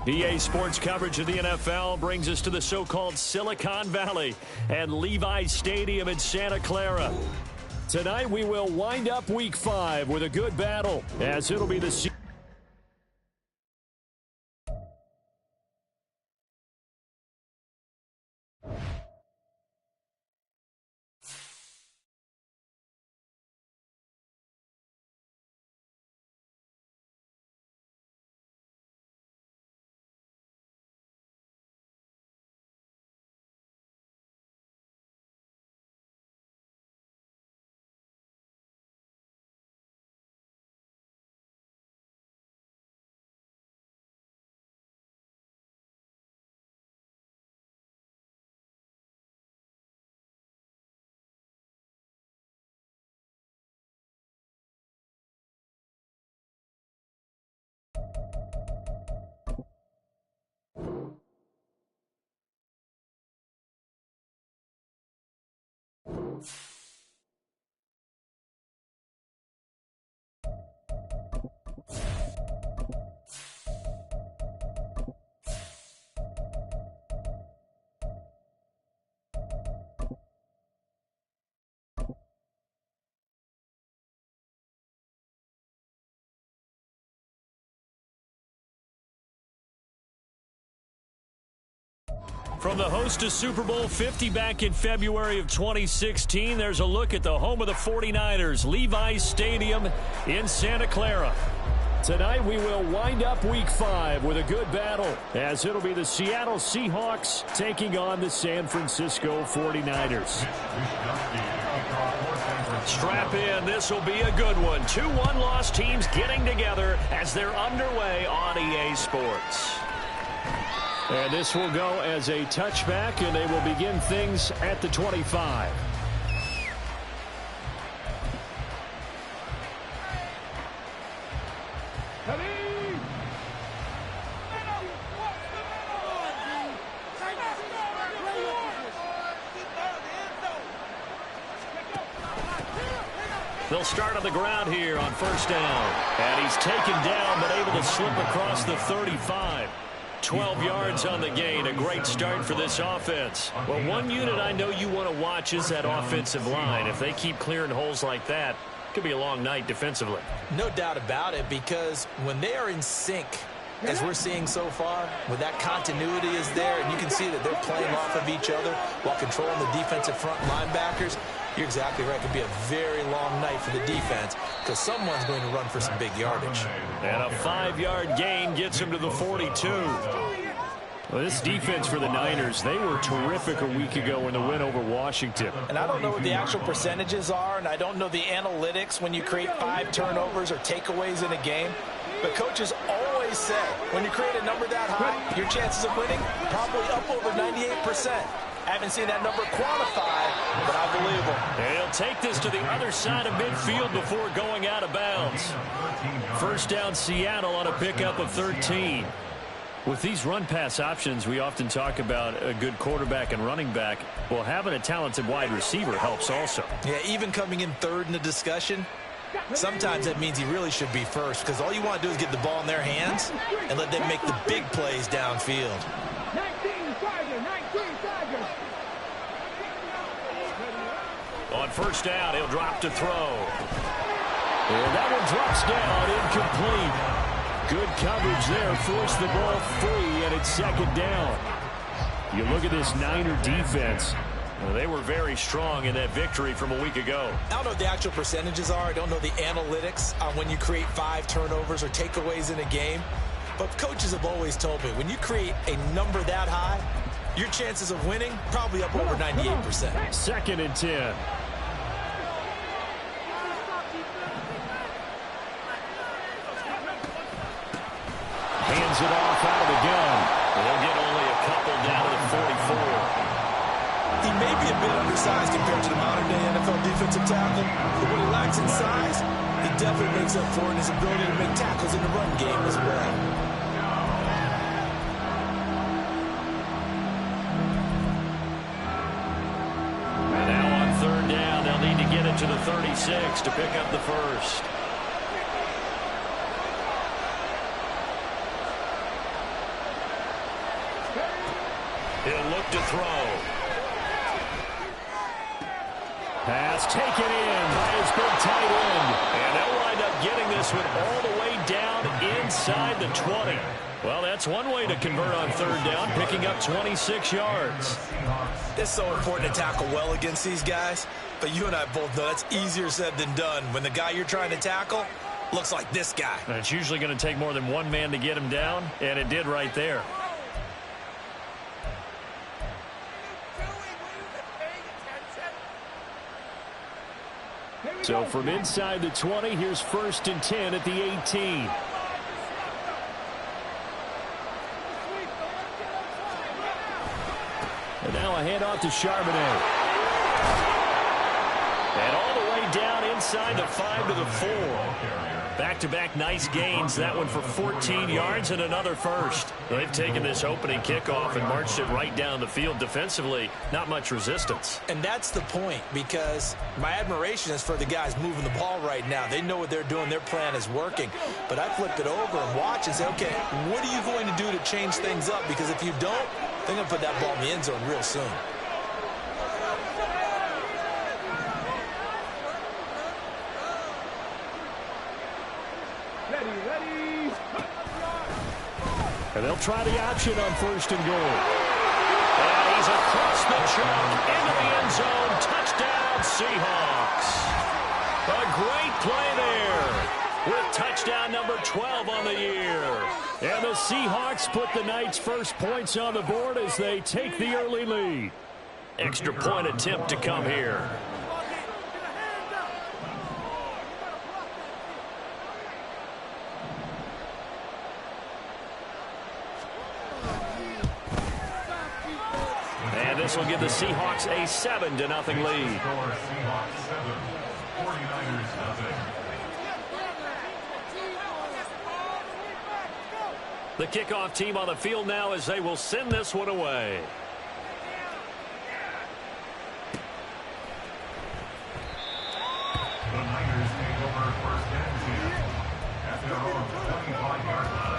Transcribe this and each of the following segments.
EA Sports coverage of the NFL brings us to the so-called Silicon Valley and Levi's Stadium in Santa Clara. Tonight we will wind up Week 5 with a good battle, as it'll be the From the host of Super Bowl 50 back in February of 2016, there's a look at the home of the 49ers, Levi's Stadium in Santa Clara. Tonight we will wind up Week 5 with a good battle, as it'll be the Seattle Seahawks taking on the San Francisco 49ers. Strap in, this will be a good one. 2 one-loss teams getting together as they're underway on EA Sports. And this will go as a touchback, and they will begin things at the 25. They'll start on the ground here on first down. And he's taken down, but able to slip across the 35. 12 yards on the gain. A great start for this offense. Well, one unit I know you want to watch is that offensive line. If they keep clearing holes like that, it could be a long night defensively. No doubt about it, because when they are in sync, as we're seeing so far, when that continuity is there, and you can see that they're playing off of each other while controlling the defensive front linebackers, you're exactly right. It could be a very long night for the defense because someone's going to run for some big yardage. And a 5-yard gain gets him to the 42. Well, this defense for the Niners, they were terrific a week ago in the win over Washington. And I don't know what the actual percentages are, and I don't know the analytics when you create 5 turnovers or takeaways in a game. But coaches always say when you create a number that high, your chances of winning probably up over 98%. I haven't seen that number quantified, but I believe him. And he'll take this to the other side of midfield before going out of bounds. First down, Seattle on a pickup of 13. With these run-pass options, we often talk about a good quarterback and running back. Well, having a talented wide receiver helps also. Yeah, even coming in third in the discussion, sometimes that means he really should be first because all you want to do is get the ball in their hands and let them make the big plays downfield. On first down, he'll drop to throw. And that one drops down, incomplete. Good coverage there, forced the ball free, and it's second down. You look at this Niner defense. Well, they were very strong in that victory from a week ago. I don't know what the actual percentages are. I don't know the analytics on when you create 5 turnovers or takeaways in a game. But coaches have always told me, when you create a number that high, your chances of winning probably up over 98%. Second and 10. it off out of the gun. They'll get only a couple down to the 44. He may be a bit undersized compared to the modern-day NFL defensive tackle, but what he lacks in size, he definitely makes up for in his ability to make tackles in the run game as well. And now on third down, they'll need to get it to the 36 to pick up the first. He'll look to throw. Pass taken in by his big tight end. And they'll wind up getting this one all the way down inside the 20. Well, that's one way to convert on third down, picking up 26 yards. It's so important to tackle well against these guys, but you and I both know that's easier said than done when the guy you're trying to tackle looks like this guy. And it's usually going to take more than one man to get him down, and it did right there. So from inside the 20, here's 1st and 10 at the 18. And now a handoff to Charbonnet. And all the way down inside the 5 to the 4. Back-to-back nice gains. That one for 14 yards and another first. They've taken this opening kickoff and marched it right down the field defensively. Not much resistance. And that's the point, because my admiration is for the guys moving the ball right now. They know what they're doing. Their plan is working. But I flip it over and watch and say, okay, what are you going to do to change things up? Because if you don't, they're going to put that ball in the end zone real soon. And they'll try the option on 1st and goal. And he's across the chalk into the end zone. Touchdown, Seahawks. A great play there with touchdown number 12 on the year. And the Seahawks put the night's first points on the board as they take the early lead. Extra point attempt to come here. And this will give the Seahawks a 7-0 lead. The kickoff team on the field now as they will send this one away. The Niners take over 1st and 10 at their own 25-yard line.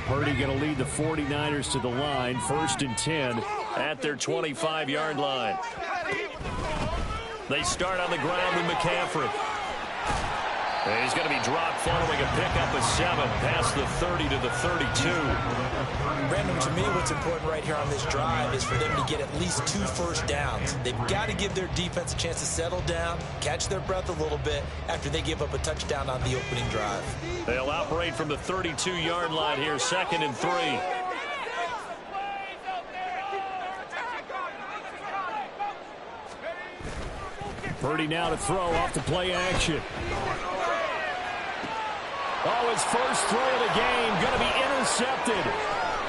Purdy going to lead the 49ers to the line, 1st and 10 at their 25-yard line. They start on the ground with McCaffrey. And he's going to be dropped following a pickup of 7 past the 30 to the 32. Brandon, to me, what's important right here on this drive is for them to get at least 2 first downs. They've got to give their defense a chance to settle down, catch their breath a little bit after they give up a touchdown on the opening drive. They'll operate from the 32-yard line here, 2nd and 3. Purdy now to throw off the play action. Oh, his first throw of the game going to be intercepted.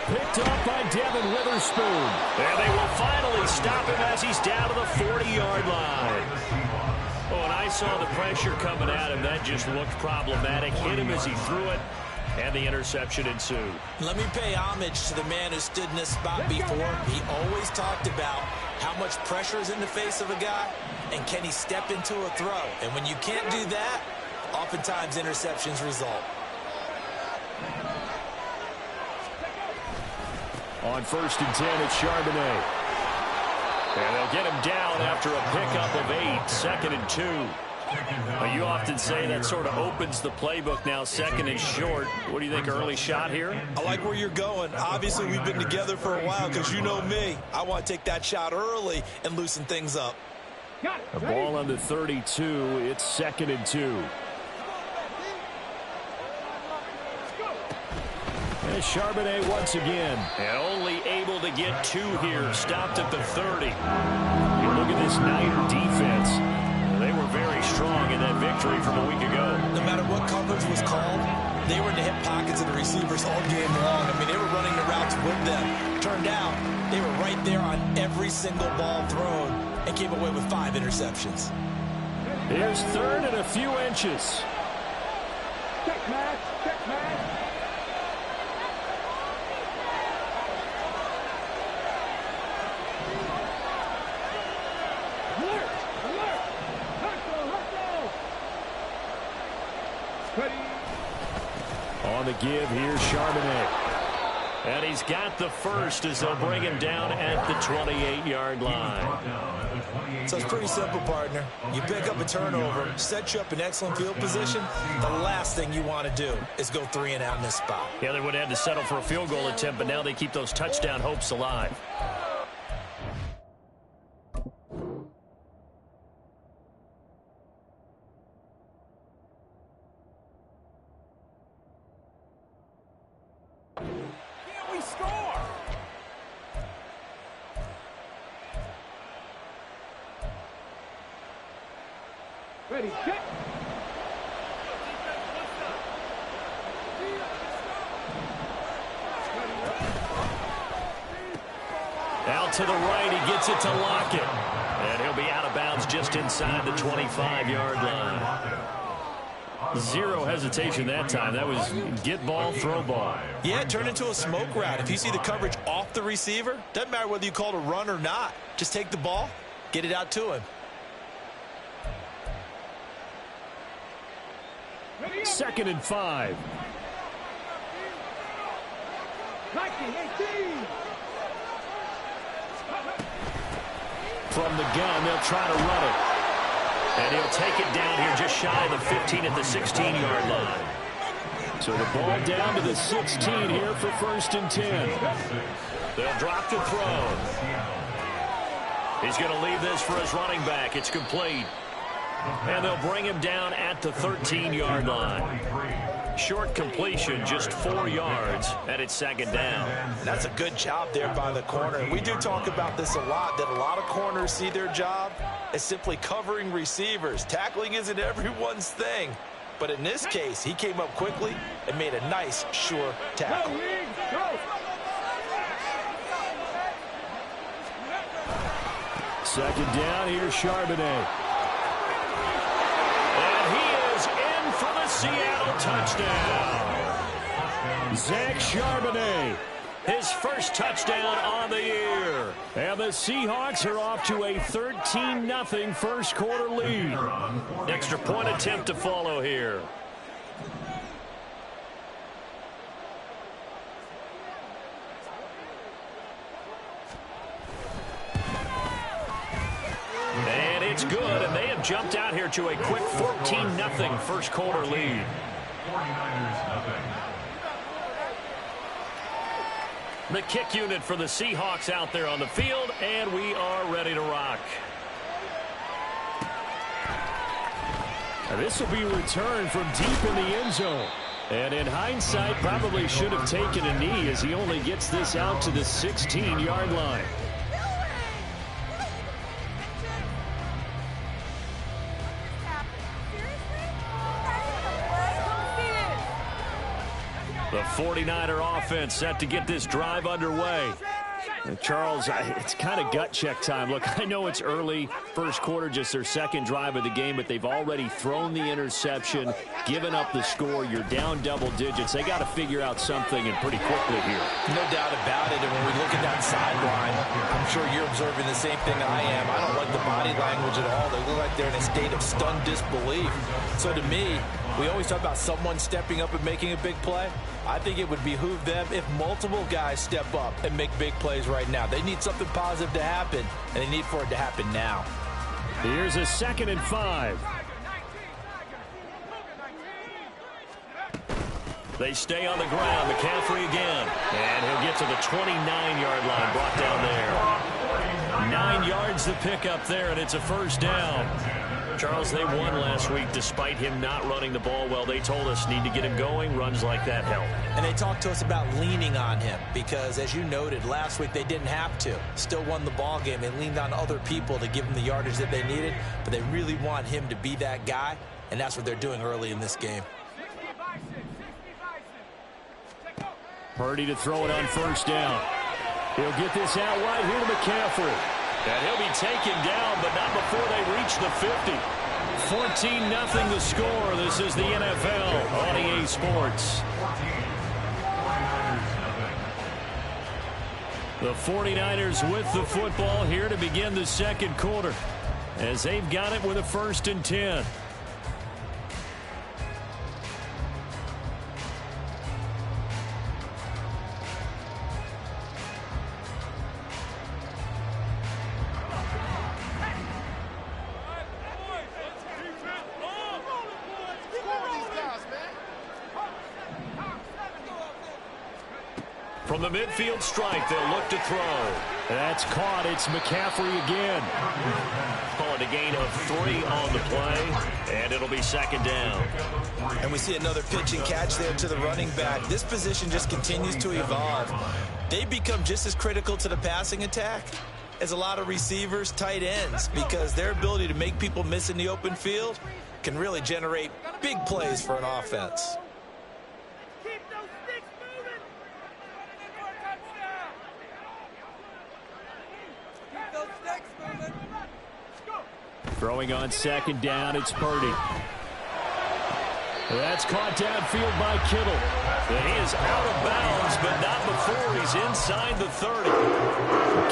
Picked up by Devin Witherspoon. And they will finally stop him as he's down to the 40-yard line. Oh, and I saw the pressure coming at him. That just looked problematic. Hit him as he threw it, and the interception ensued. Let me pay homage to the man who stood in this spot before. He always talked about how much pressure is in the face of a guy, and can he step into a throw. And when you can't do that, oftentimes interceptions result. On 1st and 10, it's Charbonnet. And they'll get him down after a pickup of 8, 2nd and 2. Well, you often say that sort of opens the playbook now, 2nd and short. What do you think, early shot here? I like where you're going. Obviously, we've been together for a while because you know me. I want to take that shot early and loosen things up. A ball on the 32. It's 2nd and 2. Here's Charbonnet once again. And only able to get 2 here. Stopped at the 30. Look at this Niner defense. They were very strong in that victory from a week ago. No matter what coverage was called, they were in the hip pockets of the receivers all game long. I mean, they were running the routes with them. Turned out, they were right there on every single ball thrown and came away with 5 interceptions. Here's 3rd and a few inches. Check match, check match. Alert, alert. Hustle. Ready. On the give, here's Charbonnet. And he's got the first as they'll bring him down at the 28-yard line. So it's pretty simple, partner. You pick up a turnover, set you up in excellent field position. The last thing you want to do is go 3 and out in this spot. Yeah, they would have had to settle for a field goal attempt, but now they keep those touchdown hopes alive. Ready, check. Out to the right, he gets it to Lockett. And he'll be out of bounds just inside the 25-yard line. 0 hesitation that time. That was get ball, throw ball. Yeah, it turned into a smoke route. If you see the coverage off the receiver, doesn't matter whether you call it a run or not. Just take the ball, get it out to him. 2nd and 5. 19-18. From the gun, they'll try to run it. And he'll take it down here just shy of the 15 at the 16-yard line. So the ball down to the 16 here for 1st and 10. They'll drop to throw. He's going to leave this for his running back. It's complete. And they'll bring him down at the 13-yard line. Short completion, just 4 yards, and it's 2nd down. That's a good job there by the corner. We do talk about this a lot, that a lot of corners see their job as simply covering receivers. Tackling isn't everyone's thing. But in this case, he came up quickly and made a nice, sure tackle. Second down, here's Charbonnet. And he is in for the Seattle touchdown. Zach Charbonnet, his first touchdown on the year. And the Seahawks are off to a 13-0 first quarter lead. Extra point attempt to follow here. And it's good, and they have jumped out here to a quick 14-0 first quarter lead. 49ers nothing. The kick unit for the Seahawks out there on the field, and we are ready to rock. Now this will be returned from deep in the end zone. And in hindsight, probably should have taken a knee as he only gets this out to the 16-yard line. The 49er offense set to get this drive underway. Charles, it's kind of gut check time. Look, I know it's early, first quarter, just their second drive of the game, but they've already thrown the interception, given up the score. You're down double digits. They got to figure out something, and pretty quickly here. No doubt about it. And when we look at that sideline, I'm sure you're observing the same thing I am. I don't like the body language at all. They look like they're in a state of stunned disbelief. So to me, we always talk about someone stepping up and making a big play. I think it would behoove them if multiple guys step up and make big plays right now. They need something positive to happen, and they need for it to happen now. Here's a 2nd and 5. They stay on the ground. McCaffrey again. And he'll get to the 29-yard line, brought down there. 9 yards to pick up there, and it's a first down. Charles, they won last week despite him not running the ball well. They told us need to get him going. Runs like that help. And they talked to us about leaning on him because, as you noted, last week they didn't have to. Still won the ball game. They leaned on other people to give them the yardage that they needed, but they really want him to be that guy, and that's what they're doing early in this game. Purdy to throw it on first down. He'll get this out wide here to McCaffrey. And he'll be taken down, but not before they reach the 50. 14-0 the score. This is the NFL on EA Sports. The 49ers with the football here to begin the second quarter, as they've got it with a 1st and 10. From the midfield stripe, they'll look to throw. That's caught. It's McCaffrey again. Call it a gain of 3 on the play, and it'll be 2nd down. And we see another pitch and catch there to the running back. This position just continues to evolve. They become just as critical to the passing attack as a lot of receivers, tight ends, because their ability to make people miss in the open field can really generate big plays for an offense. Throwing on 2nd down, it's Purdy. That's caught downfield by Kittle. And he is out of bounds, but not before he's inside the 30.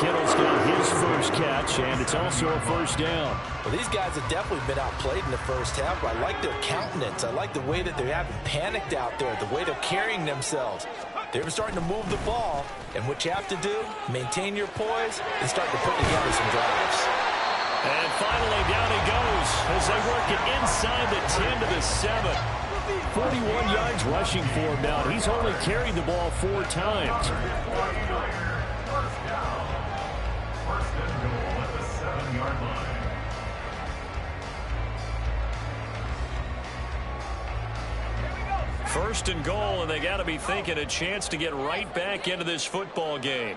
Kittle's got his first catch, and it's also a 1st down. Well, these guys have definitely been outplayed in the first half, but I like their countenance. I like the way that they haven't panicked out there, the way they're carrying themselves. They're starting to move the ball, and what you have to do, maintain your poise and start to put together some drives. And finally, down he goes as they work it inside the 10 to the 7. 41 yards rushing for him now. He's only carried the ball 4 times. First and goal at the 7-yard line. First and goal, and they got to be thinking a chance to get right back into this football game.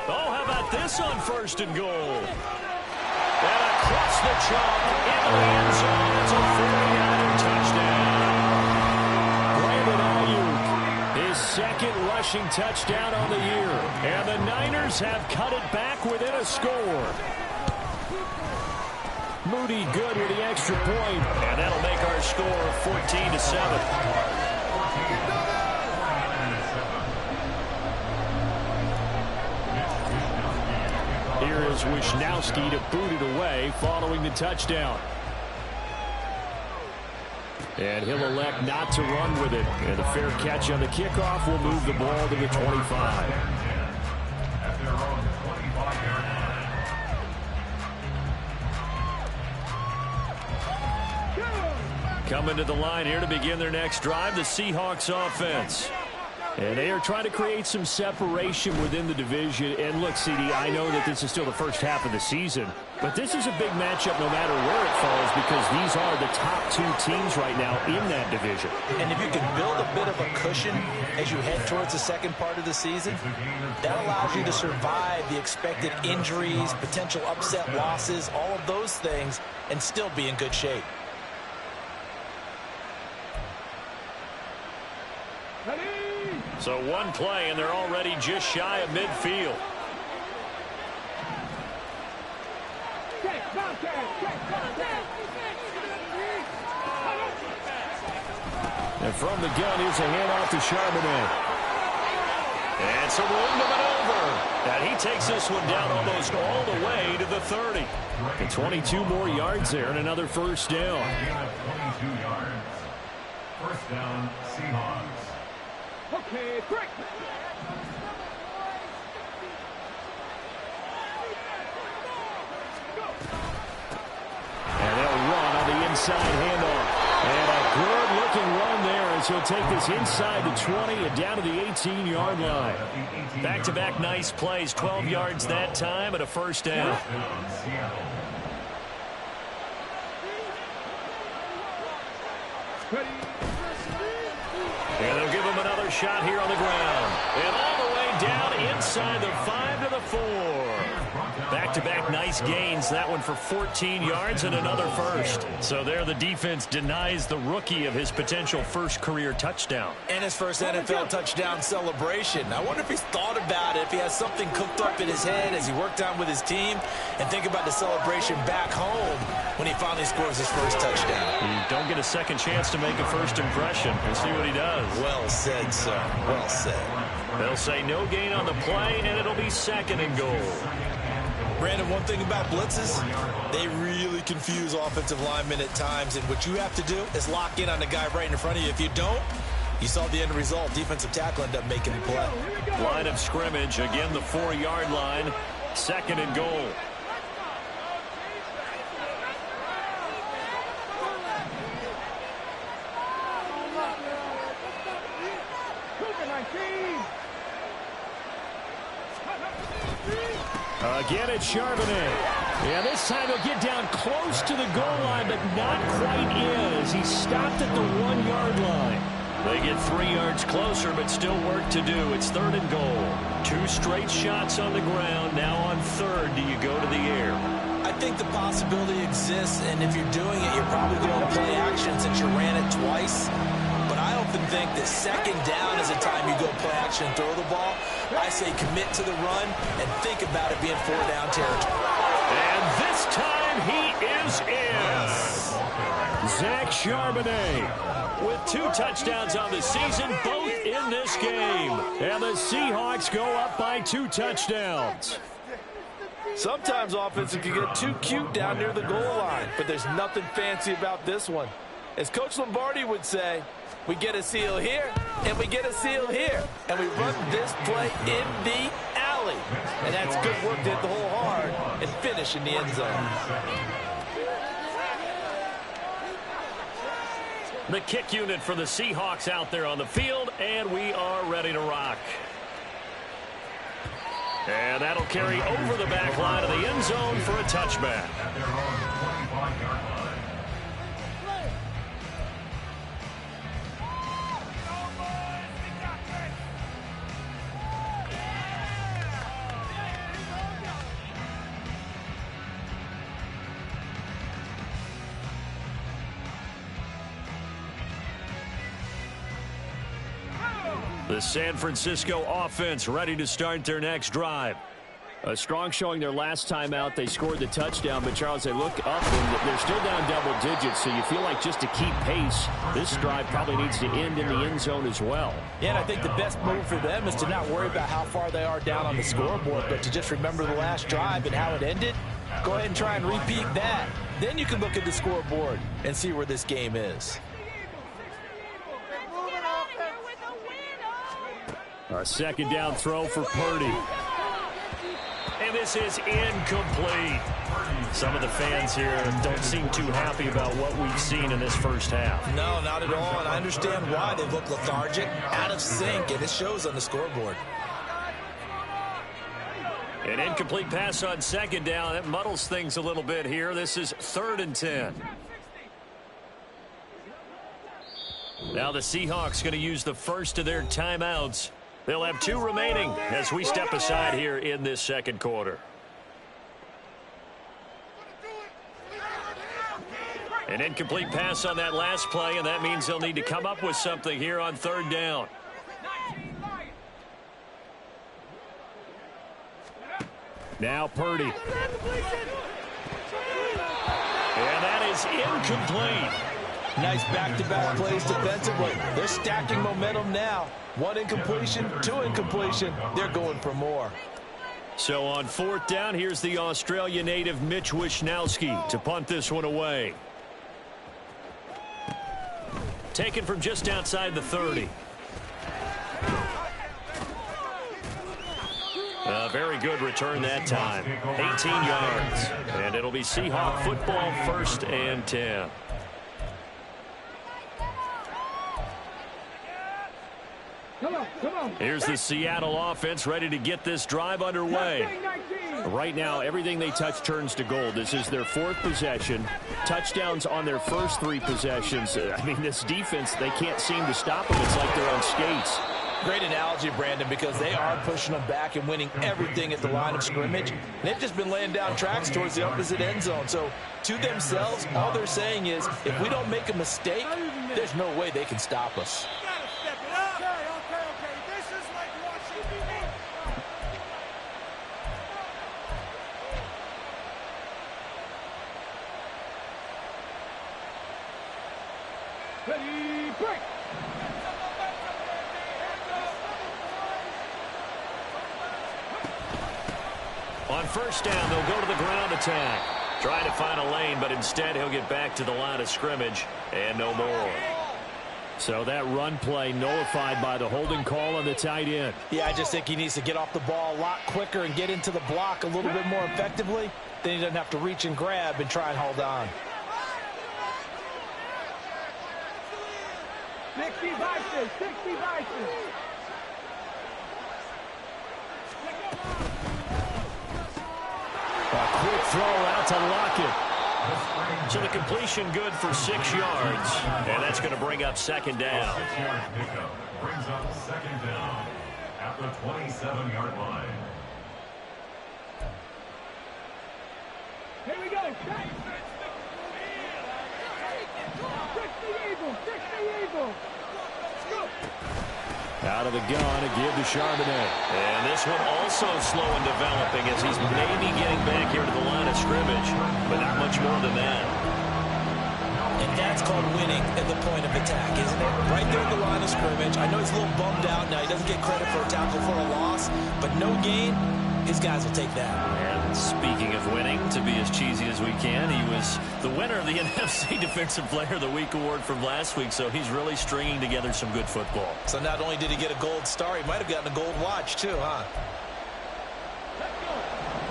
Oh, how about this on 1st and goal? And across the chalk into the end zone. It's a 49er touchdown. Brandon Ayuk, his 2nd rushing touchdown on the year. And the Niners have cut it back within a score. Moody good with the extra point, and that'll make our score 14-7. Here is Wisnowski to boot it away following the touchdown. And he'll elect not to run with it. And a fair catch on the kickoff will move the ball to the 25. At their own 25-yard line. Coming to the line here to begin their next drive, the Seahawks offense. And they are trying to create some separation within the division. And look, CD, I know that this is still the first half of the season, but this is a big matchup no matter where it falls because these are the top 2 teams right now in that division. And if you can build a bit of a cushion as you head towards the second part of the season, that allows you to survive the expected injuries, potential upset losses, all of those things, and still be in good shape. So one play, and they're already just shy of midfield. And from the gun, here's a handoff to Charbonnet. And some room to maneuver. And he takes this one down almost all the way to the 30. And 22 more yards there and another 1st down. 22 yards. 1st down, Seahawks. Okay, quick. And they'll run on the inside handoff. And a good look interesting run there as he'll take this inside the 20 and down to the 18-yard line. Back-to-back nice plays, 12 yards that time and a first down. And they'll give him another shot here on the ground. And all the way down inside the 5 to the 4. Back-to-back nice gains. That one for 14 yards and another first. So there the defense denies the rookie of his potential first career touchdown. And his first NFL touchdown celebration. I wonder if he's thought about it, if he has something cooked up in his head as he worked on with his team, and think about the celebration back home when he finally scores his first touchdown. You don't get a second chance to make a first impression. We'll see what he does. Well said, sir. Well said. They'll say no gain on the play, and it'll be second and goal. Brandon, one thing about blitzes, they really confuse offensive linemen at times, and what you have to do is lock in on the guy right in front of you. If you don't, you saw the end result. Defensive tackle ended up making the play. Line of scrimmage, again the 4-yard line, second and goal. Again, it's Charbonnet. Yeah, this time he'll get down close to the goal line, but not quite in as he stopped at the 1-yard line. They get 3 yards closer, but still work to do. It's third and goal. 2 straight shots on the ground. Now on third, do you go to the air? I think the possibility exists, and if you're doing it, you're probably going to play action since you ran it twice. But I often think that second down is a time you go play action and throw the ball. I say commit to the run and think about it being 4-down territory. And this time he is in. Zach Charbonnet with 2 touchdowns on the season, both in this game. And the Seahawks go up by 2 touchdowns. Sometimes offenses can get too cute down near the goal line, but there's nothing fancy about this one. As Coach Lombardi would say, we get a seal here, and we get a seal here, and we run this play in the alley. And that's good work to hit the hole hard and finish in the end zone. The kick unit for the Seahawks out there on the field, and we are ready to rock. And that'll carry over the back line of the end zone for a touchback. The San Francisco offense ready to start their next drive. A strong showing their last time out. They scored the touchdown, but Charles, they look up and they're still down double digits, so you feel like just to keep pace, this drive probably needs to end in the end zone as well. Yeah, and I think the best move for them is to not worry about how far they are down on the scoreboard, but to just remember the last drive and how it ended. Go ahead and try and repeat that. Then you can look at the scoreboard and see where this game is. A second down throw for Purdy. And this is incomplete. Some of the fans here don't seem too happy about what we've seen in this first half. No, not at all, and I understand why. They look lethargic, out of sync, and it shows on the scoreboard. An incomplete pass on second down. That muddles things a little bit here. This is 3rd and 10. Now the Seahawks going to use the first of their timeouts. They'll have 2 remaining as we step aside here in this second quarter. An incomplete pass on that last play, and that means they'll need to come up with something here on 3rd down. Now Purdy. And that is incomplete. Nice back-to-back plays defensively. They're stacking momentum now. 1 incompletion, 2 incompletion. They're going for more. So on 4th down, here's the Australia native Mitch Wishnowsky to punt this one away. Taken from just outside the 30. A very good return that time. 18 yards. And it'll be Seahawk football, 1st and 10. Here's the Seattle offense ready to get this drive underway. Right now, everything they touch turns to gold. This is their 4th possession. Touchdowns on their first 3 possessions. I mean, this defense, they can't seem to stop them. It's like they're on skates. Great analogy, Brandon, because they are pushing them back and winning everything at the line of scrimmage. They've just been laying down tracks towards the opposite end zone. So to themselves, all they're saying is, if we don't make a mistake, there's no way they can stop us. Ready, break! On first down, they'll go to the ground attack. Trying to find a lane, but instead he'll get back to the line of scrimmage and no more. So that run play nullified by the holding call on the tight end. Yeah, I just think he needs to get off the ball a lot quicker and get into the block a little bit more effectively. Then he doesn't have to reach and grab and try and hold on. 60 vices, 60 vices. A quick throw out to Lockett. So the completion good for 6 yards. And that's going to bring up second down. 6-yard pickup brings up second down at the 27-yard line. Here we go. 60 Eagles, 60 Eagles. Out of the gun, a give to Charbonnet. And this one also slow in developing as he's maybe getting back here to the line of scrimmage, but not much more than that. And that's called winning at the point of attack, isn't it? Right there at the line of scrimmage. I know he's a little bummed out now. He doesn't get credit for a tackle for a loss, but no gain, his guys will take that. And speaking of winning, to be as cheesy as we can, he was the winner of the NFC Defensive Player of the Week award from last week, so he's really stringing together some good football. So not only did he get a gold star, he might have gotten a gold watch too, huh?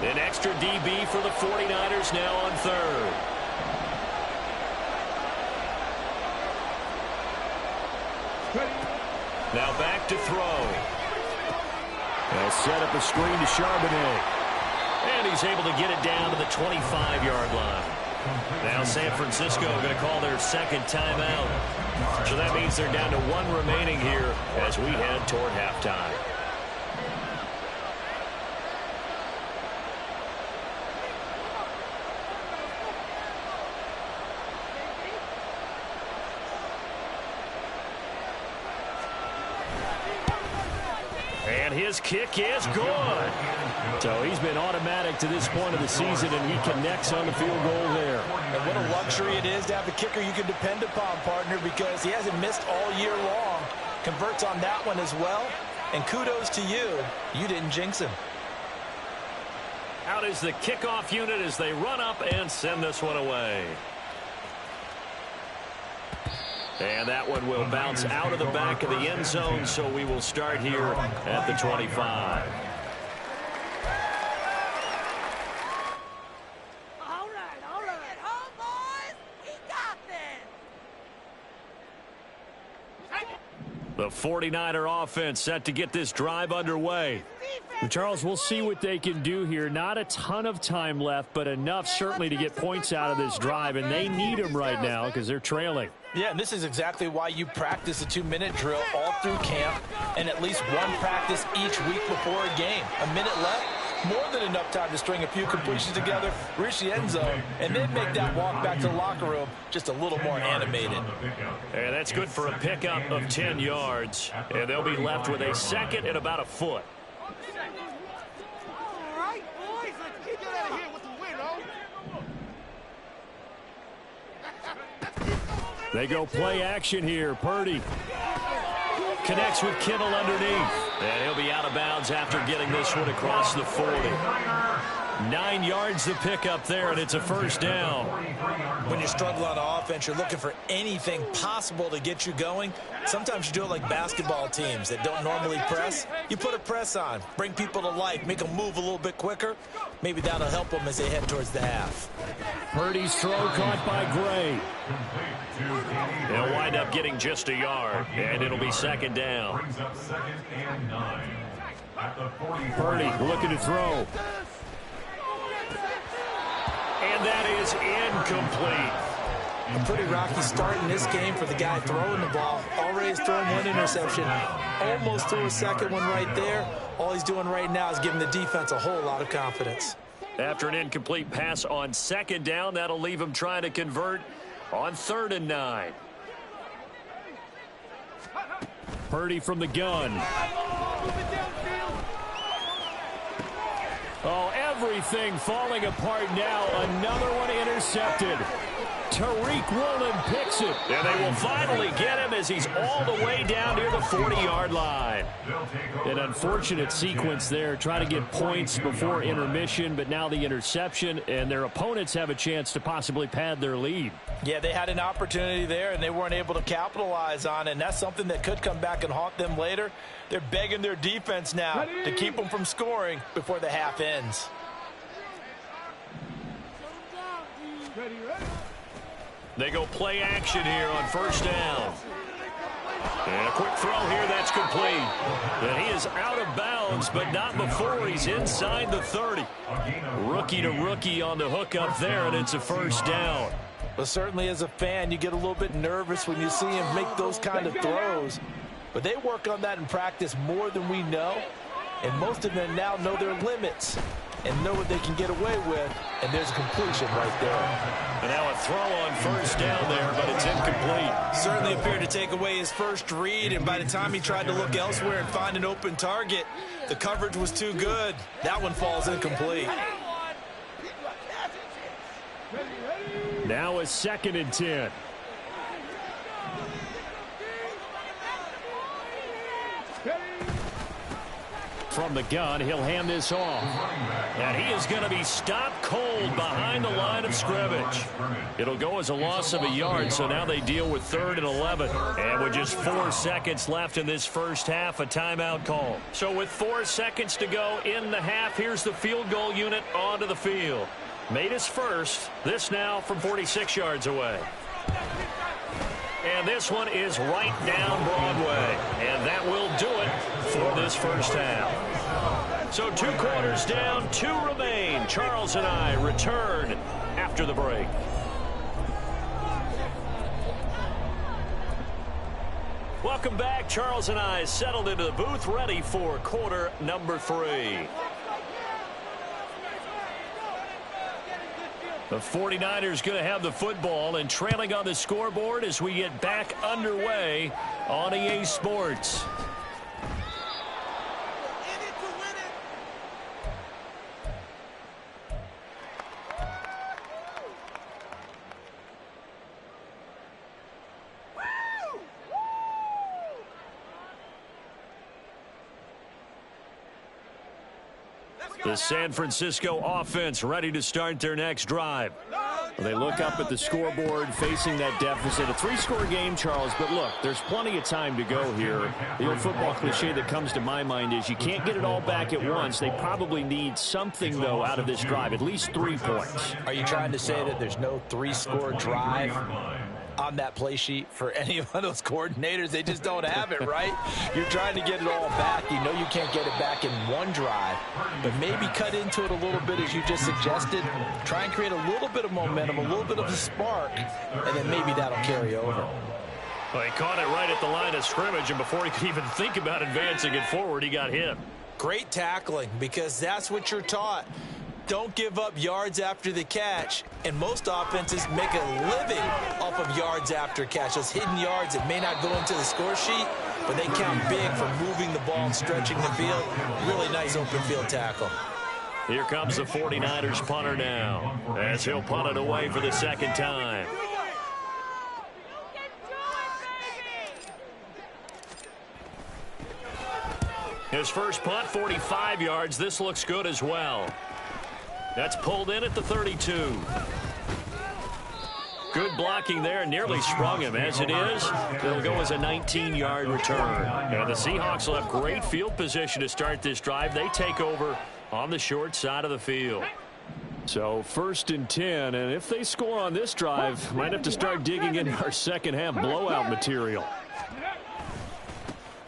An extra DB for the 49ers now on third. Now back to throw. They'll set up a screen to Charbonnet. And he's able to get it down to the 25-yard line. Now San Francisco going to call their second timeout. So that means they're down to 1 remaining here as we head toward halftime. And his kick is good. So he's been automatic to this point of the season, and he connects on the field goal there. And what a luxury it is to have a kicker you can depend upon, partner, because he hasn't missed all year long. Converts on that one as well. And kudos to you. You didn't jinx him. Out is the kickoff unit as they run up and send this one away. And that one will bounce out of the back of the end zone, so we will start here at the 25. All right. Get home, boys. We got this. The 49er offense set to get this drive underway. Charles, we'll see what they can do here. Not a ton of time left, but enough certainly to get points out of this drive, and they need them right now because they're trailing. Yeah, and this is exactly why you practice a 2-minute drill all through camp and at least one practice each week before a game. A minute left, more than enough time to string a few completions together, reach the end zone, and then make that walk back to the locker room just a little more animated. And that's good for a pickup of 10 yards, and they'll be left with a second and about a foot. All right, boys. Let's get out of here with the win, They go play action here. Purdy connects with Kittle underneath. And he'll be out of bounds after getting this one across the 40. 9 yards to pick up there, and it's a first down. When you struggle on offense, you're looking for anything possible to get you going. Sometimes you do it like basketball teams that don't normally press. You put a press on, bring people to life, make them move a little bit quicker. Maybe that'll help them as they head towards the half. Purdy's throw caught by Gray. They'll wind up getting just a yard, and it'll be second down. Brings up 2nd and 9. At the 44. Purdy looking to throw. And that is incomplete. A pretty rocky start in this game for the guy throwing the ball. Already has thrown 1 interception. Almost threw a second one right there. All he's doing right now is giving the defense a whole lot of confidence. After an incomplete pass on second down, that'll leave him trying to convert on 3rd and 9. Purdy from the gun. Oh, everything falling apart now. Another one intercepted. Tariq Woolen picks it. And they will finally get him as he's all the way down near the 40-yard line. An unfortunate sequence there, trying to get points before intermission, but now the interception, and their opponents have a chance to possibly pad their lead. Yeah, they had an opportunity there, and they weren't able to capitalize on it, and that's something that could come back and haunt them later. They're begging their defense now to keep them from scoring before the half ends. They go play action here on first down. And a quick throw here, that's complete. And he is out of bounds, but not before he's inside the 30. Rookie to rookie on the hook up there, and it's a first down. But certainly as a fan, you get a little bit nervous when you see him make those kind of throws. But they work on that in practice more than we know. And most of them now know their limits and know what they can get away with. And there's a completion right there. And now a throw on first down there, but it's incomplete. Certainly appeared to take away his first read, and by the time he tried to look elsewhere and find an open target, the coverage was too good. That one falls incomplete. Now a 2nd and 10. From the gun, he'll hand this off. And he is going to be stopped cold behind the line of scrimmage. It'll go as a loss of a yard, so now they deal with 3rd and 11. And with just 4 seconds left in this first half, a timeout call. So with 4 seconds to go in the half, here's the field goal unit onto the field. Made his first. This now from 46 yards away. And this one is right down Broadway. And that will do it for this first half. So 2 quarters down, 2 remain. Charles and I return after the break. Welcome back. Charles and I settled into the booth, ready for quarter number 3. The 49ers going to have the football and trailing on the scoreboard as we get back underway on EA Sports. The San Francisco offense ready to start their next drive. They look up at the scoreboard facing that deficit. A 3-score game, Charles, but look, there's plenty of time to go here. The old football cliche that comes to my mind is you can't get it all back at once. They probably need something, though, out of this drive, at least 3 points. Are you trying to say that there's no 3-score drive on that play sheet for any of those coordinators? They just don't have it, right? You're trying to get it all back. You know you can't get it back in one drive, but maybe cut into it a little bit as you just suggested. Try and create a little bit of momentum, a little bit of a spark, and then maybe that'll carry over. Well, he caught it right at the line of scrimmage, and before he could even think about advancing it forward, he got hit. Great tackling, because that's what you're taught. Don't give up yards after the catch, and most offenses make a living off of yards after catch. Those hidden yards that may not go into the score sheet, but they count big for moving the ball and stretching the field. Really nice open field tackle. Here comes the 49ers punter now, as he'll punt it away for the 2nd time. His first punt, 45 yards. This looks good as well. That's pulled in at the 32. Good blocking there, nearly sprung him. As it is, it'll go as a 19-yard return. And the Seahawks will have great field position to start this drive. They take over on the short side of the field. So 1st and 10, and if they score on this drive, might have to start digging into our second half blowout material.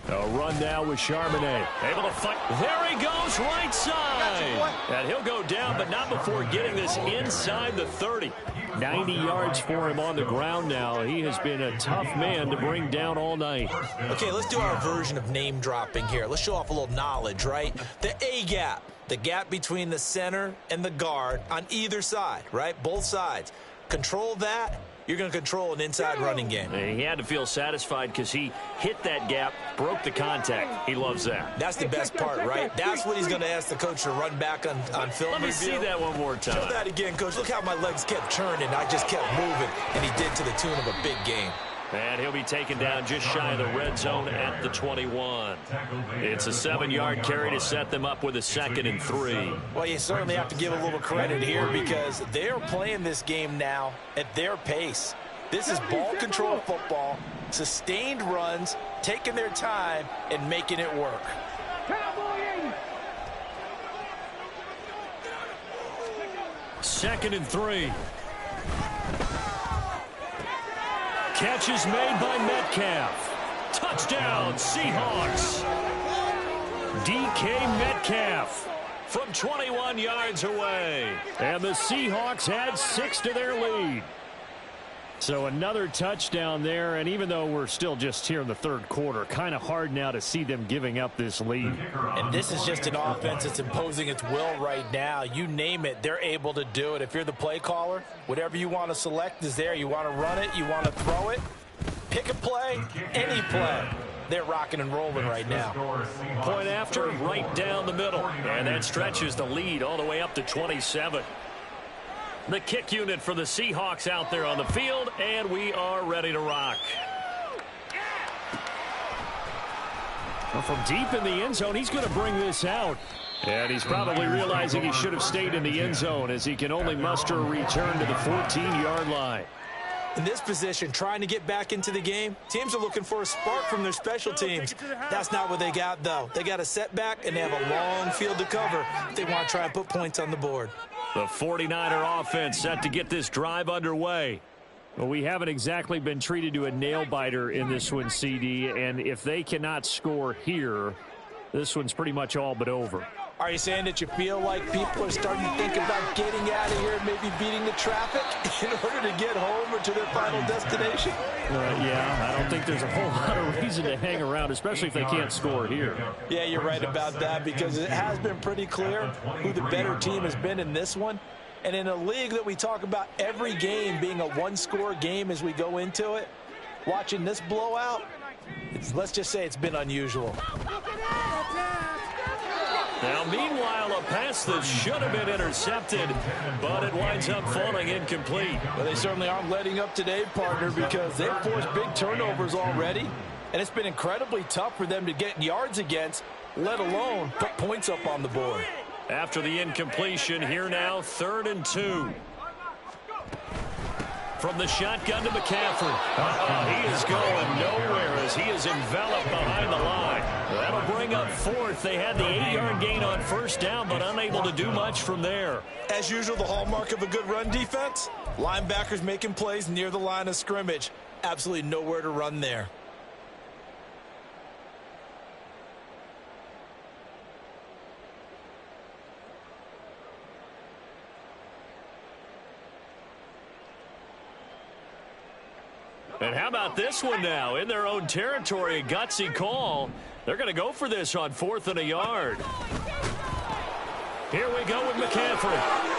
A run now with Charbonnet. Able to fight. There he goes, right side. And he'll go down, but not before getting this inside the 30. 90 yards for him on the ground now. He has been a tough man to bring down all night. Okay, let's do our version of name dropping here. Let's show off a little knowledge, right? The A-gap, the gap between the center and the guard on either side, right? Both sides. Control that. You're going to control an inside running game. And he had to feel satisfied because he hit that gap, broke the contact. He loves that. That's the best part, right? That's what he's going to ask the coach to run back on film. Let me see that one more time. Show that again, Coach. Look how my legs kept turning. I just kept moving, and he did to the tune of a big game. And he'll be taken down just shy of the red zone at the 21. It's a 7-yard carry to set them up with a 2nd and 3. Well, you certainly have to give a little credit here because they're playing this game now at their pace. This is ball control football, sustained runs, taking their time, and making it work. Cowboy 80. 2nd and 3. Catch is made by Metcalf. Touchdown, Seahawks. DK Metcalf from 21 yards away. And the Seahawks add 6 to their lead. So another touchdown there, and even though we're still just here in the 3rd quarter, kind of hard now to see them giving up this lead. And this is just an offense that's imposing its will right now. You name it, they're able to do it. If you're the play caller, whatever you want to select is there. You want to run it, you want to throw it, pick a play, any play. They're rocking and rolling right now. Point after, right down the middle. And that stretches the lead all the way up to 27. The kick unit for the Seahawks out there on the field, and we are ready to rock. Well, from deep in the end zone, he's going to bring this out. And he's probably realizing he should have stayed in the end zone as he can only muster a return to the 14-yard line. In this position, trying to get back into the game, teams are looking for a spark from their special teams. That's not what they got, though. They got a setback, and they have a long field to cover if they want to try and put points on the board. The 49er offense set to get this drive underway. Well, we haven't exactly been treated to a nail-biter in this one, CD, and if they cannot score here, this one's pretty much all but over. Are you saying that you feel like people are starting to think about getting out of here, maybe beating the traffic in order to get home or to their final destination? Yeah, I don't think there's a whole lot of reason to hang around, especially if they can't score here. Yeah, you're right about that because it has been pretty clear who the better team has been in this one. And in a league that we talk about every game being a one-score game as we go into it, watching this blowout, let's just say it's been unusual. Now, meanwhile, a pass that should have been intercepted, but it winds up falling incomplete. Well, they certainly aren't letting up today, partner, because they've forced big turnovers already, and it's been incredibly tough for them to get yards against, let alone put points up on the board. After the incompletion, here now, 3rd and 2. From the shotgun to McCaffrey. He is going nowhere as he is enveloped behind the line. That'll bring up 4th. They had the 8-yard gain on 1st down, but unable to do much from there. As usual, the hallmark of a good run defense, linebackers making plays near the line of scrimmage. Absolutely nowhere to run there. And how about this one now? In their own territory, a gutsy call. They're going to go for this on 4th and a yard. Here we go with McCaffrey.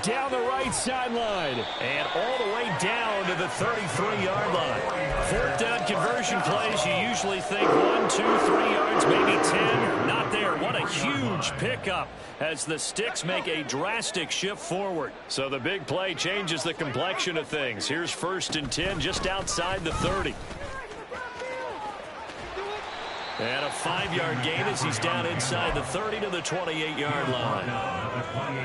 Down the right sideline. And all the way down to the 33-yard line. 4th down conversion plays, you usually think 1, 2, 3 yards, maybe 10. Not there. What a huge pickup as the Sticks make a drastic shift forward. So the big play changes the complexion of things. Here's 1st and 10 just outside the 30. And a 5-yard gain as he's down inside the 30 to the 28-yard line.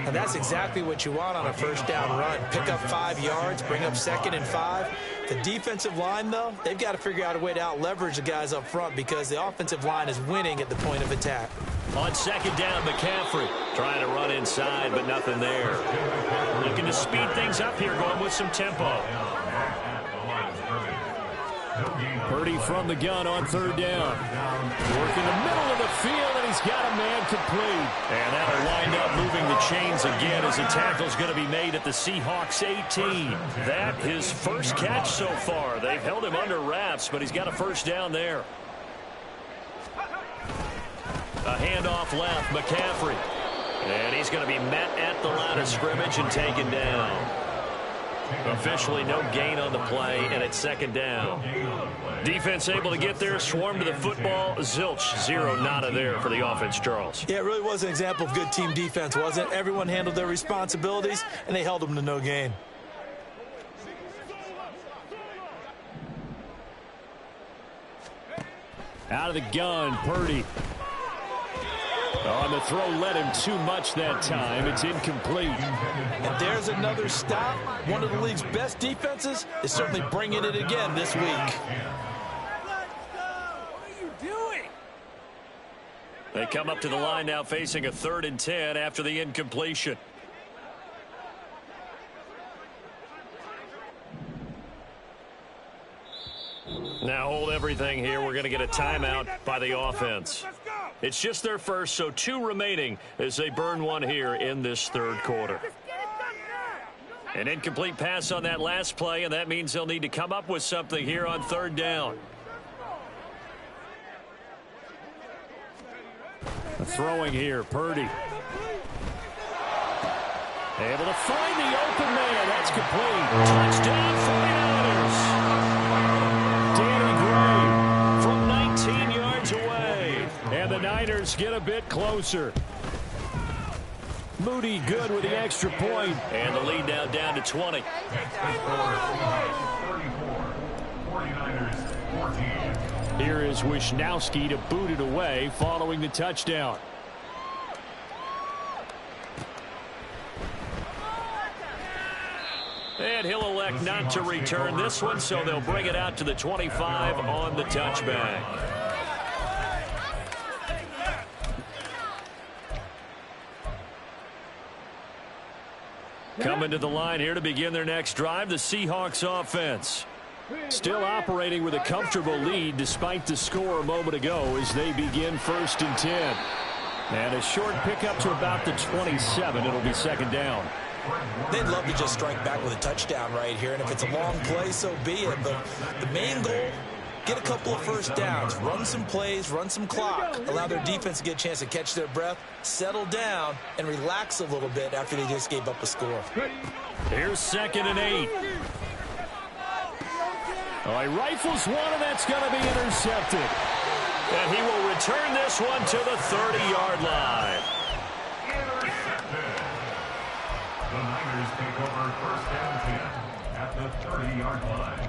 And that's exactly what you want on a first down run. Pick up 5 yards, bring up 2nd and 5. The defensive line, though, they've got to figure out a way to out-leverage the guys up front because the offensive line is winning at the point of attack. On 2nd down, McCaffrey trying to run inside, but nothing there. Looking to speed things up here, going with some tempo. Purdy from the gun on 3rd down. Working the middle of the field, and he's got a man complete. And that'll wind up moving the chains again as the tackle's going to be made at the Seahawks 18. That his first catch so far. They've held him under wraps, but he's got a first down there. A handoff left, McCaffrey. And he's going to be met at the line of scrimmage and taken down. Officially no gain on the play, and it's 2nd down. Defense able to get there, swarm to the football. Zilch, 0 nada there for the offense, Charles. Yeah, it really was an example of good team defense, wasn't it? Everyone handled their responsibilities, and they held them to no gain. Out of the gun, Purdy. On the throw, led him too much that time. It's incomplete. And there's another stop. One of the league's best defenses is certainly bringing it again this week. What are you doing? They come up to the line now facing a 3rd and 10 after the incompletion. Now hold everything here. We're going to get a timeout by the offense. It's just their first, so 2 remaining as they burn one here in this 3rd quarter. An incomplete pass on that last play, and that means they'll need to come up with something here on 3rd down. Throwing here, Purdy. Able to find the open man. That's complete. Touchdown, 49ers. Danny Gray from 19 yards away. And the Niners get a bit closer. Moody good with the extra point. And the lead now down to 20. 34, 49ers 14. Here is Wisnowski to boot it away following the touchdown. And he'll elect not to return this one, so they'll bring it out to the 25 on the touchback. Coming to the line here to begin their next drive, the Seahawks offense. Still operating with a comfortable lead despite the score a moment ago as they begin 1st and 10. And a short pickup to about the 27. It'll be 2nd down. They'd love to just strike back with a touchdown right here, and if it's a long play, so be it. But the main goal, get a couple of first downs, run some plays, run some clock, allow their defense to get a chance to catch their breath, settle down, and relax a little bit after they just gave up a score. Here's 2nd and 8. Oh, he rifles one, and that's going to be intercepted. And he will return this one to the 30-yard line. Intercepted. The Niners take over 1st and 10 at the 30-yard line.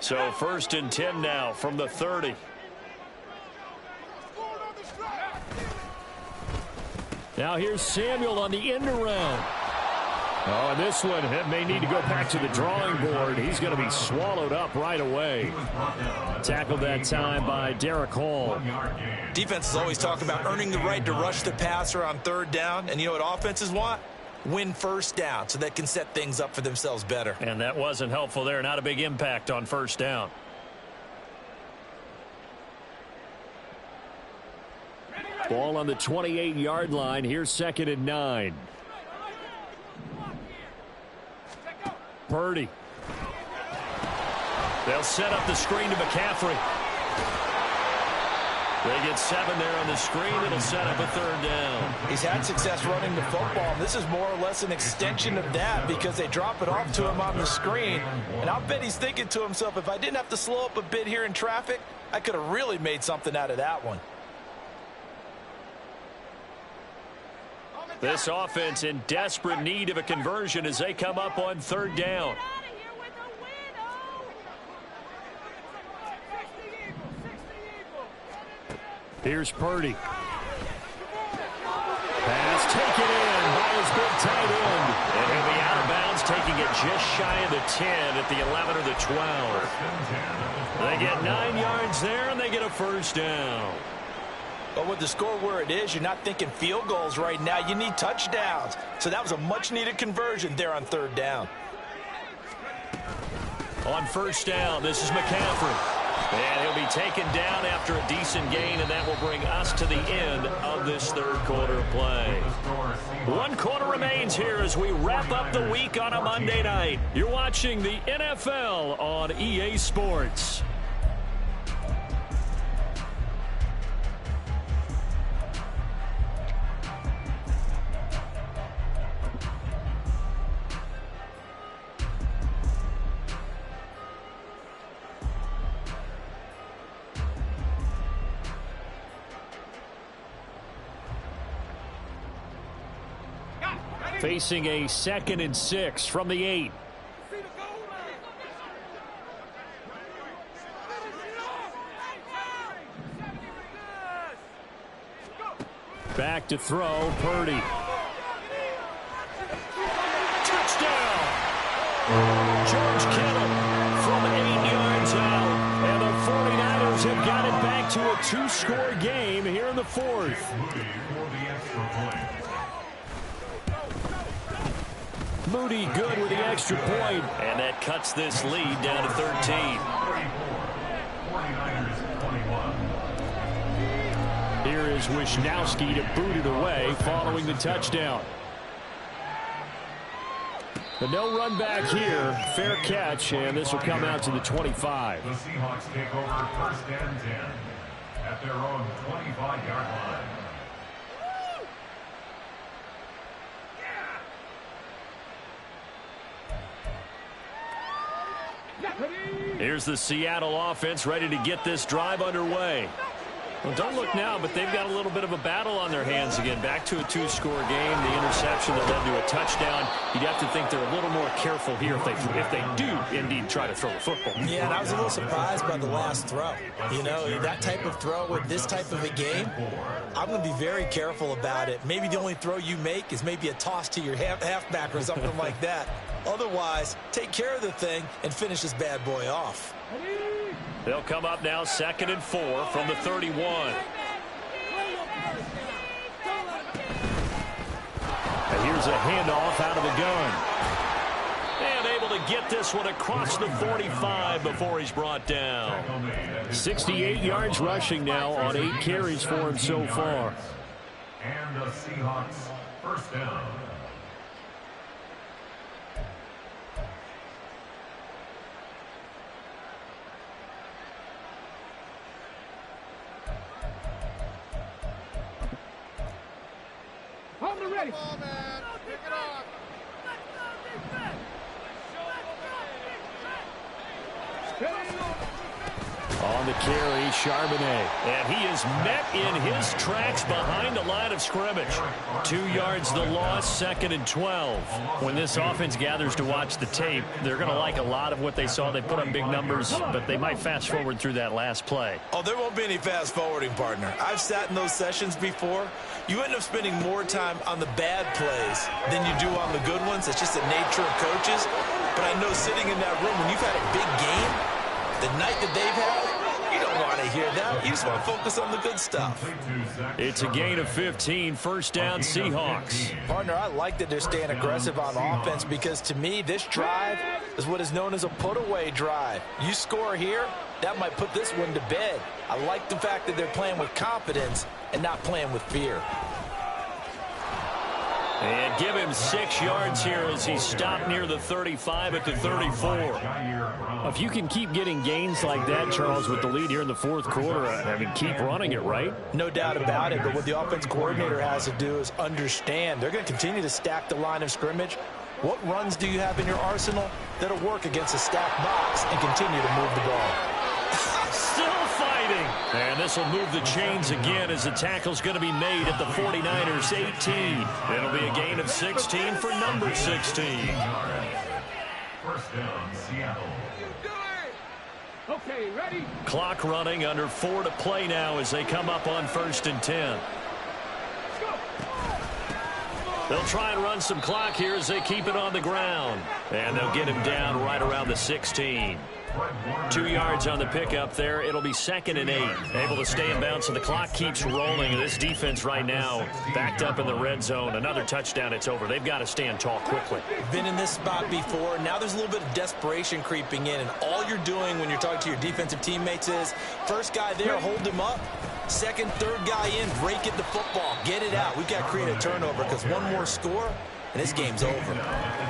So 1st and 10 now from the 30. Now here's Samuel on the end around. Oh, and this one may need to go back to the drawing board. He's going to be swallowed up right away. Tackled that time by Derek Hall. Defenses always talk about earning the right to rush the passer on 3rd down, and you know what offenses want? Win 1st down so they can set things up for themselves better. And that wasn't helpful there. Not a big impact on 1st down. Ball on the 28-yard line. Here's 2nd and 9. Purdy. They'll set up the screen to McCaffrey. They get 7 there on the screen. It'll set up a 3rd down. He's had success running the football, and this is more or less an extension of that because they drop it off to him on the screen. And I'll bet he's thinking to himself, if I didn't have to slow up a bit here in traffic, I could have really made something out of that one. This offense in desperate need of a conversion as they come up on third down. Here's Purdy. Pass taken in by his big tight end. And he'll be out of bounds, taking it just shy of the 10 at the 11 or the 12. They get 9 yards there, and they get a first down. But with the score where it is, you're not thinking field goals right now. You need touchdowns. So that was a much-needed conversion there on third down. On first down, this is McCaffrey. And he'll be taken down after a decent gain, and that will bring us to the end of this third quarter play. 1 quarter remains here as we wrap up the week on a Monday night. You're watching the NFL on EA Sports. Facing a 2nd and 6 from the 8. Back to throw, Purdy. Touchdown! George Kittle from 8 yards out. And the 49ers have got it back to a 2-score game here in the 4th. Moody good with the extra point, and that cuts this lead down to 13. Here is Wisnowski to boot it away following the touchdown. But no run back here. Fair catch, and this will come out to the 25. The Seahawks take over first and 10 at their own 25-yard line. Here's the Seattle offense ready to get this drive underway. Well, don't look now, but they've got a little bit of a battle on their hands again. Back to a 2-score game. The interception that led to a touchdown. You'd have to think they're a little more careful here if they do indeed try to throw the football. Yeah, and I was a little surprised by the last throw. You know, that type of throw with this type of a game, I'm going to be very careful about it. Maybe the only throw you make is maybe a toss to your halfback or something like that. Otherwise, take care of the thing and finish this bad boy off. They'll come up now 2nd and 4 from the 31. And here's a handoff out of the gun. And able to get this one across the 45 before he's brought down. 68 yards rushing now on 8 carries for him so far. And the Seahawks first down. Ready. Come on, man. Pick it up. On the carry, Charbonnet. And he is met in his tracks behind the line of scrimmage. 2 yards the loss, 2nd and 12. When this offense gathers to watch the tape, they're going to like a lot of what they saw. They put up big numbers, but they might fast forward through that last play. Oh, there won't be any fast forwarding, partner. I've sat in those sessions before. You end up spending more time on the bad plays than you do on the good ones. It's just the nature of coaches. But I know sitting in that room, when you've had a big game, the night that they've had, you don't want to hear that. You just want to focus on the good stuff. It's a gain of 15, first down Seahawks. Partner, I like that they're staying aggressive on offense because to me, this drive is what is known as a put-away drive. You score here, that might put this one to bed. I like the fact that they're playing with confidence and not playing with fear. And give him 6 yards here as he stopped near the 35 at the 34. If you can keep getting gains like that, Charles, with the lead here in the 4th quarter, I mean, keep running it, right? No doubt about it, but what the offense coordinator has to do is understand. They're going to continue to stack the line of scrimmage. What runs do you have in your arsenal that'll work against a stacked box and continue to move the ball? Still fighting. And this will move the chains again as the tackle's going to be made at the 49ers 18. It'll be a gain of 16 for number 16. First down, Seattle. Okay, ready? Clock running, under 4 to play now as they come up on 1st and 10. They'll try and run some clock here as they keep it on the ground. And they'll get him down right around the 16. 2 yards on the pickup there. It'll be 2nd and 8. Able to stay in bounds, so the clock keeps rolling. And this defense right now backed up in the red zone. Another touchdown, it's over. They've got to stand tall quickly. Been in this spot before. Now there's a little bit of desperation creeping in. And all you're doing when you're talking to your defensive teammates is, first guy there, hold him up. Second, third guy in, break it the football. Get it out. We've got to create a turnover because one more score, and this game's over.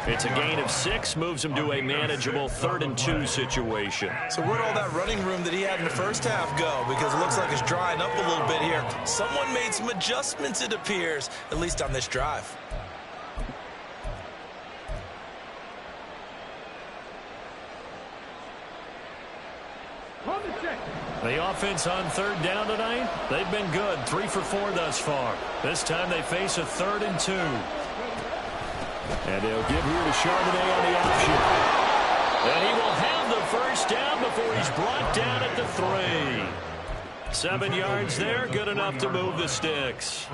It's a gain of 6, moves him to a manageable 3rd and 2 situation. So where'd all that running room that he had in the first half go? Because it looks like it's drying up a little bit here. Someone made some adjustments, it appears, at least on this drive. The offense on 3rd down tonight, they've been good. 3 for 4 thus far. This time they face a 3rd and 2. And they'll give here to Charbonnet on the option. And he will have the first down before he's brought down at the 3. 7 yards there, good enough to move the sticks.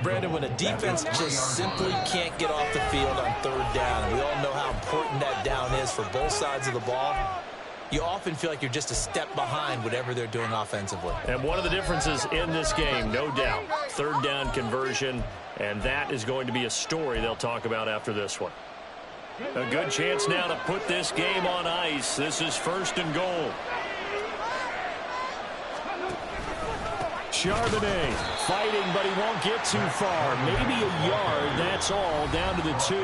Brandon, when a defense just simply can't get off the field on 3rd down, we all know how important that down is for both sides of the ball, you often feel like you're just a step behind whatever they're doing offensively. And one of the differences in this game, no doubt, 3rd down conversion, and that is going to be a story they'll talk about after this one. A good chance now to put this game on ice. This is 1st and goal. Charbonnet fighting, but he won't get too far. Maybe a yard, that's all, down to the 2.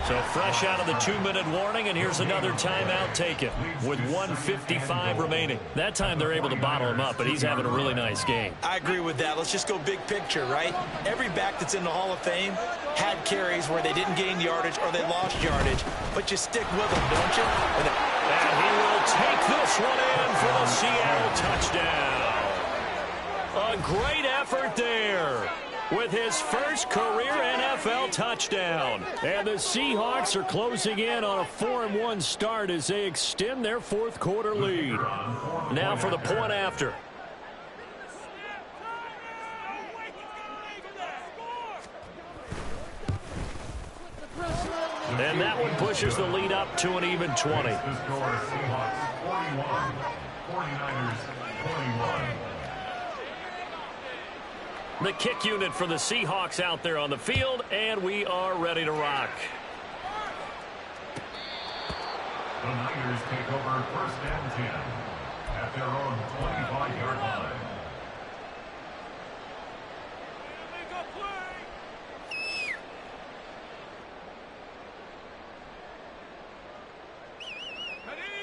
So fresh out of the 2-minute warning, and here's another timeout taken with 1:55 remaining. That time they're able to bottle him up, but he's having a really nice game. I agree with that. Let's just go big picture, right? Every back that's in the Hall of Fame had carries where they didn't gain yardage or they lost yardage, but you stick with them, don't you? And he will take this one in for the Seattle touchdown. A great effort there with his first career NFL touchdown. And the Seahawks are closing in on a 4-1 start as they extend their 4th quarter lead. Now for the point after. And that one pushes the lead up to an even 20. The score, Seahawks 41, 49ers 21. The kick unit for the Seahawks out there on the field, and we are ready to rock. The Niners take over 1st and 10 at their own 25-yard line.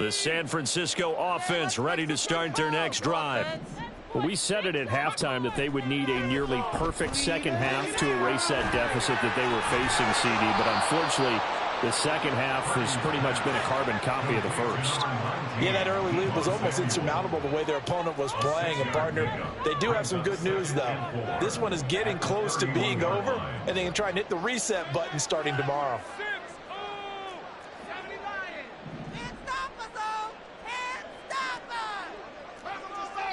The San Francisco offense ready to start their next drive. Well, we said it at halftime that they would need a nearly perfect second half to erase that deficit that they were facing, CD. But unfortunately, the second half has pretty much been a carbon copy of the first. Yeah, that early lead was almost insurmountable the way their opponent was playing. And, partner, they do have some good news, though. This one is getting close to being over, and they can try and hit the reset button starting tomorrow.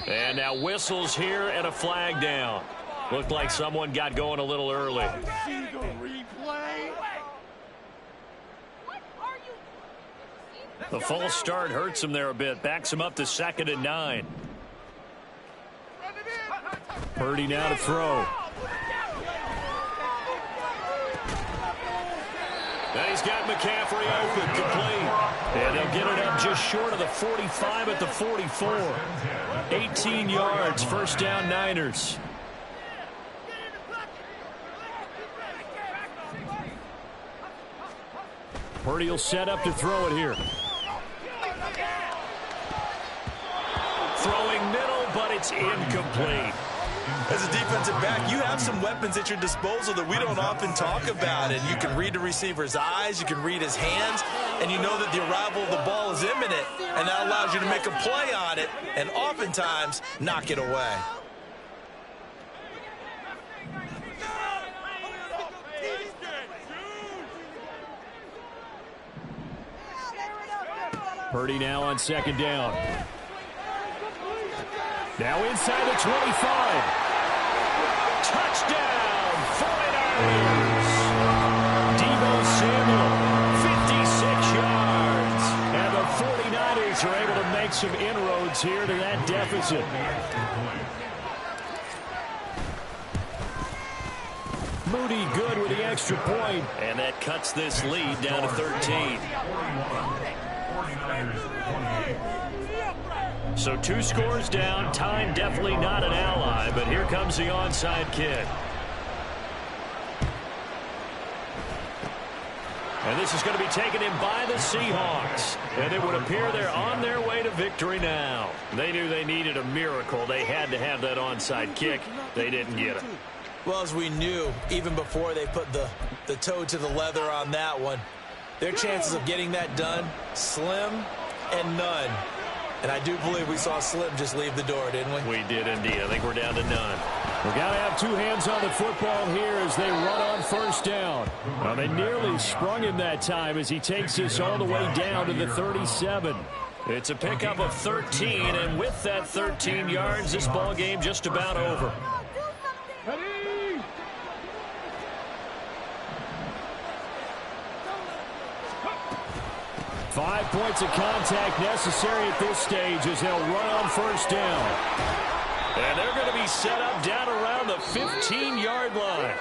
And now whistles here and a flag down. Looked like someone got going a little early. The false start hurts him there a bit. Backs him up to 2nd and 9. Purdy now to throw. And he's got McCaffrey open, complete. And they'll get it up just short of the 45 at the 44. 18 yards, first down Niners. Purdy will set up to throw it here. Throwing middle, but it's incomplete. As a defensive back, you have some weapons at your disposal that we don't often talk about, and you can read the receiver's eyes, you can read his hands. and you know that the arrival of the ball is imminent, and that allows you to make a play on it and oftentimes knock it away. Purdy now on second down. Now inside the 25. Touchdown, 49ers. Deebo Samuel, 56 yards. And the 49ers are able to make some inroads here to that deficit. Moody good with the extra point, and that cuts this lead down to 13. So 2 scores down. Time definitely not an ally, but here comes the onside kick. And this is going to be taken in by the Seahawks. And it would appear they're on their way to victory now. They knew they needed a miracle. They had to have that onside kick. They didn't get it. Well, as we knew, even before they put the toe to the leather on that one, their chances of getting that done, slim and none. And I do believe we saw Slim just leave the door, didn't we? We did indeed. I think we're down to none. We've got to have 2 hands on the football here as they run on first down. Well, they nearly sprung him that time as he takes this all the way down to the 37. It's a pickup of 13, and with that 13 yards, this ball game just about over. 5 points of contact necessary at this stage as they'll run on first down. And they're going to be set up down around the 15-yard line.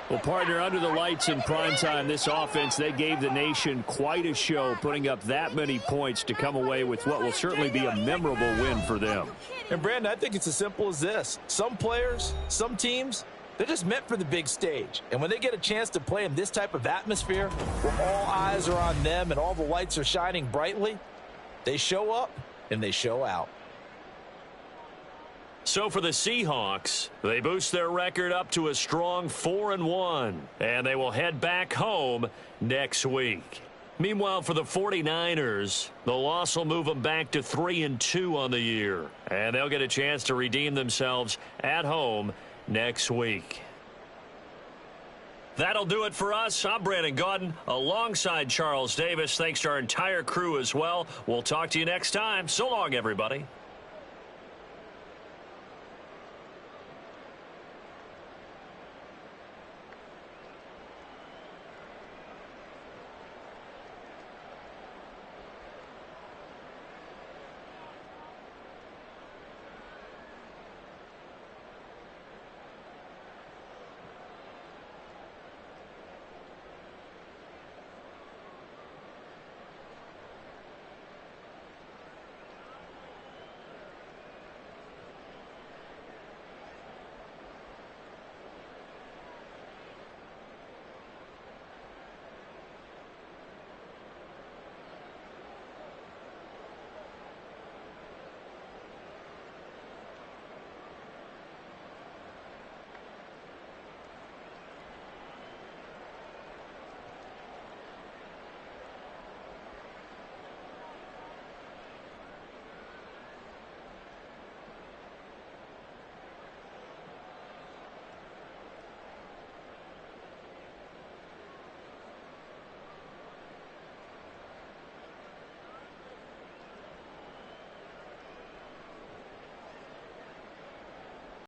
Well, partner, under the lights in primetime, this offense, they gave the nation quite a show, putting up that many points to come away with what will certainly be a memorable win for them. And, Brandon, I think it's as simple as this. Some players, some teams, they're just meant for the big stage. And when they get a chance to play in this type of atmosphere, where all eyes are on them and all the lights are shining brightly, they show up and they show out. So for the Seahawks, they boost their record up to a strong 4-1, and they will head back home next week. Meanwhile, for the 49ers, the loss will move them back to 3-2 on the year, and they'll get a chance to redeem themselves at home next week. That'll do it for us. I'm Brandon Gaudin alongside Charles Davis. Thanks to our entire crew as well. We'll talk to you next time. So long, everybody.